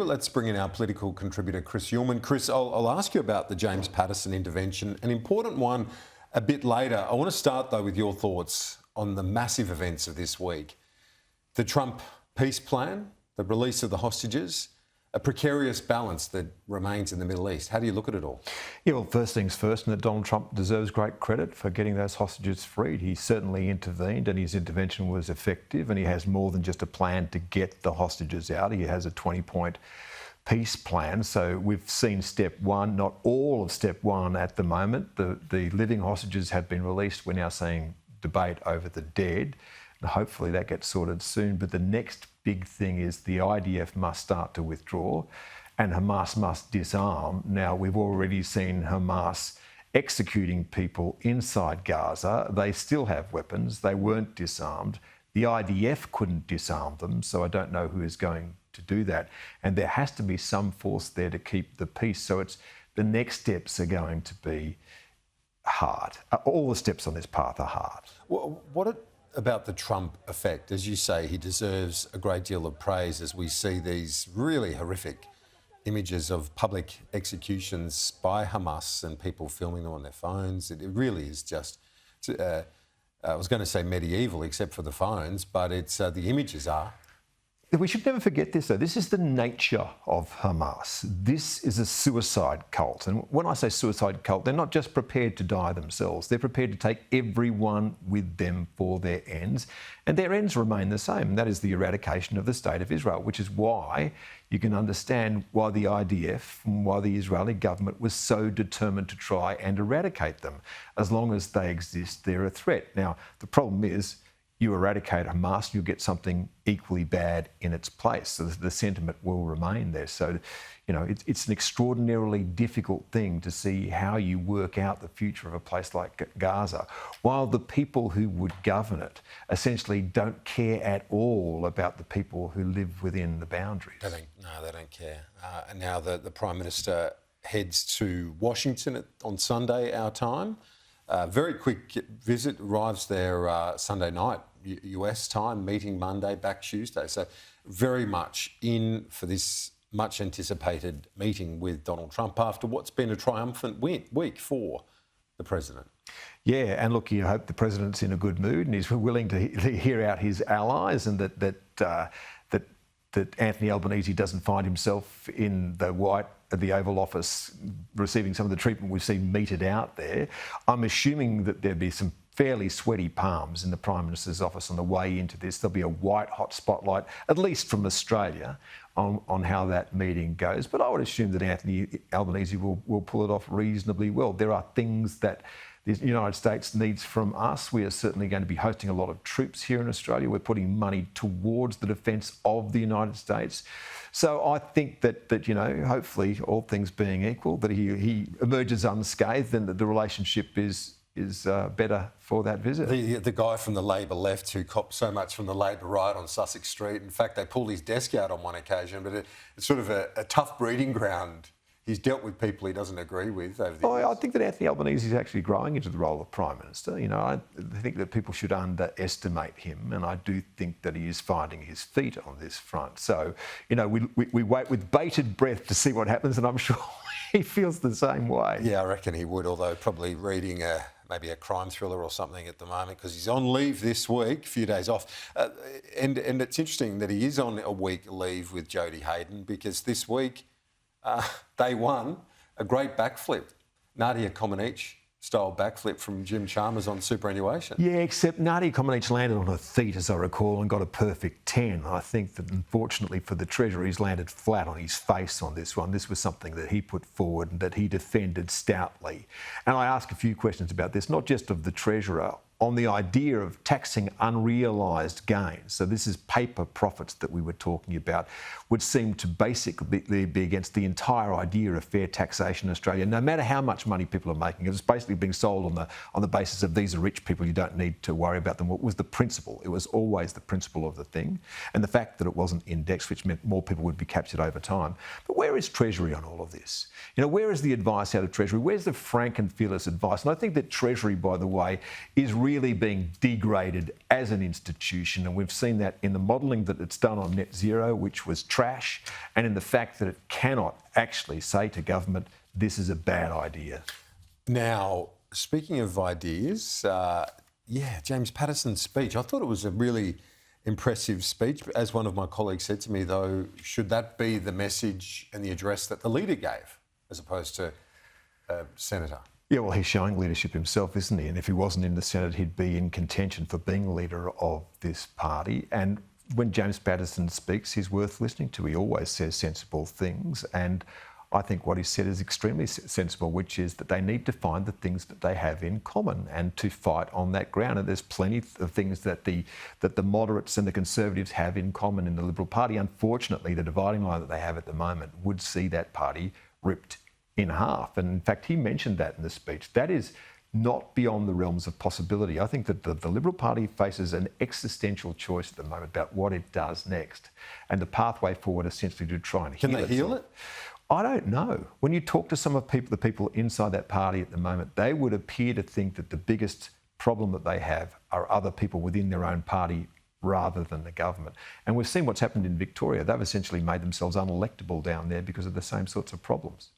Let's bring in our political contributor, Chris Uhlmann. Chris, I'll ask you about the James Paterson intervention, an important one a bit later. I want to start, though, with your thoughts on the massive events of this week. The Trump peace plan, the release of the hostages, a precarious balance that remains in the Middle East. How do you look at it all? Yeah, well, first things first, and that Donald Trump deserves great credit for getting those hostages freed. He certainly intervened, and his intervention was effective, and he has more than just a plan to get the hostages out. He has a 20-point peace plan. So we've seen step one, not all of step one at the moment. The living hostages have been released. We're now seeing debate over the dead. And hopefully that gets sorted soon. But the next big thing is the IDF must start to withdraw and Hamas must disarm. Now, we've already seen Hamas executing people inside Gaza. They still have weapons. They weren't disarmed. The IDF couldn't disarm them, so I don't know who is going to do that. And there has to be some force there to keep the peace. So the next steps are going to be hard. All the steps on this path are hard. What about the Trump effect? As you say, he deserves a great deal of praise as we see these really horrific images of public executions by Hamas and people filming them on their phones. It really is just, I was going to say medieval, except for the phones, but it's the images are. We should never forget this, though. This is the nature of Hamas. This is a suicide cult. And when I say suicide cult, they're not just prepared to die themselves. They're prepared to take everyone with them for their ends. And their ends remain the same. And that is the eradication of the State of Israel, which is why you can understand why the IDF and why the Israeli government was so determined to try and eradicate them. As long as they exist, they're a threat. Now, the problem is, you eradicate Hamas, you'll get something equally bad in its place. So the sentiment will remain there. So, you know, it's an extraordinarily difficult thing to see how you work out the future of a place like Gaza, while the people who would govern it essentially don't care at all about the people who live within the boundaries. They don't care. And now the Prime Minister heads to Washington on Sunday, our time. Very quick visit, arrives there Sunday night, US time, meeting Monday, back Tuesday. So very much in for this much anticipated meeting with Donald Trump after what's been a triumphant week for the president. Yeah, and look, you hope the president's in a good mood and he's willing to hear out his allies, and that Anthony Albanese doesn't find himself in the Oval Office receiving some of the treatment we've seen meted out there. I'm assuming that there'd be some fairly sweaty palms in the Prime Minister's office on the way into this. There'll be a white-hot spotlight, at least from Australia, on how that meeting goes. But I would assume that Anthony Albanese will pull it off reasonably well. There are things that the United States needs from us. We are certainly going to be hosting a lot of troops here in Australia. We're putting money towards the defence of the United States. So I think that you know, hopefully, all things being equal, that he emerges unscathed and that the relationship is better for that visit. The guy from the Labor left who copped so much from the Labor right on Sussex Street. In fact, they pulled his desk out on one occasion, but it's sort of a tough breeding ground. He's dealt with people he doesn't agree with over the years. I think that Anthony Albanese is actually growing into the role of Prime Minister. You know, I think that people should underestimate him, and I do think that he is finding his feet on this front. So, you know, we wait with bated breath to see what happens, and I'm sure he feels the same way. Yeah, I reckon he would, although probably reading maybe a crime thriller or something at the moment, because he's on leave this week, a few days off. And it's interesting that he is on a week leave with Jodie Hayden, because this week, they won a great backflip, Nadia Comaneci style backflip from Jim Chalmers on superannuation. Yeah, except Nadia Comaneci landed on her feet, as I recall, and got a perfect 10. I think that unfortunately for the Treasurer, he's landed flat on his face on this one. This was something that he put forward and that he defended stoutly. And I ask a few questions about this, not just of the Treasurer, on the idea of taxing unrealised gains. So this is paper profits that we were talking about, would seem to basically be against the entire idea of fair taxation in Australia. No matter how much money people are making, it's basically being sold on the basis of these are rich people, you don't need to worry about them. What was the principle? It was always the principle of the thing, and the fact that it wasn't indexed, which meant more people would be captured over time. But where is Treasury on all of this? You know, where is the advice out of Treasury? Where's the frank and fearless advice? And I think that Treasury, by the way, is really really being degraded as an institution, and we've seen that in the modelling that it's done on net zero, which was trash, and in the fact that it cannot actually say to government, this is a bad idea. Now, speaking of ideas, James Patterson's speech, I thought it was a really impressive speech. As one of my colleagues said to me, though, should that be the message and the address that the leader gave, as opposed to Senator? Yeah, well, he's showing leadership himself, isn't he? And if he wasn't in the Senate, he'd be in contention for being leader of this party. And when James Patterson speaks, he's worth listening to. He always says sensible things. And I think what he said is extremely sensible, which is that they need to find the things that they have in common and to fight on that ground. And there's plenty of things that the moderates and the Conservatives have in common in the Liberal Party. Unfortunately, the dividing line that they have at the moment would see that party ripped in half. And in fact, he mentioned that in the speech. That is not beyond the realms of possibility. I think that the Liberal Party faces an existential choice at the moment about what it does next, and the pathway forward essentially to try and heal it. Can they heal it? I don't know. When you talk to some of the people inside that party at the moment, they would appear to think that the biggest problem that they have are other people within their own party rather than the government. And we've seen what's happened in Victoria. They've essentially made themselves unelectable down there because of the same sorts of problems.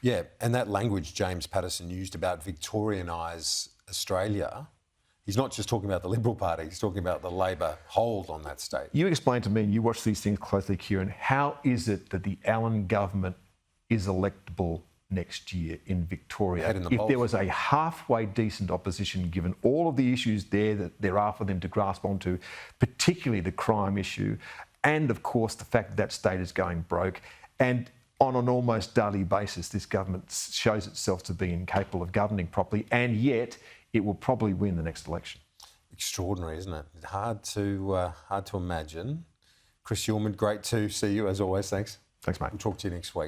Yeah, and that language James Patterson used about Victorianise Australia, he's not just talking about the Liberal Party, he's talking about the Labor hold on that state. You explain to me, and you watch these things closely, Kieran, how is it that the Allen government is electable next year in Victoria? If there was a halfway decent opposition, given all of the issues there are for them to grasp onto, particularly the crime issue, and of course the fact that state is going broke, and on an almost daily basis, this government shows itself to be incapable of governing properly, and yet it will probably win the next election. Extraordinary, isn't it? Hard to imagine. Chris Uhlmann, great to see you as always. Thanks. Thanks, mate. We'll talk to you next week.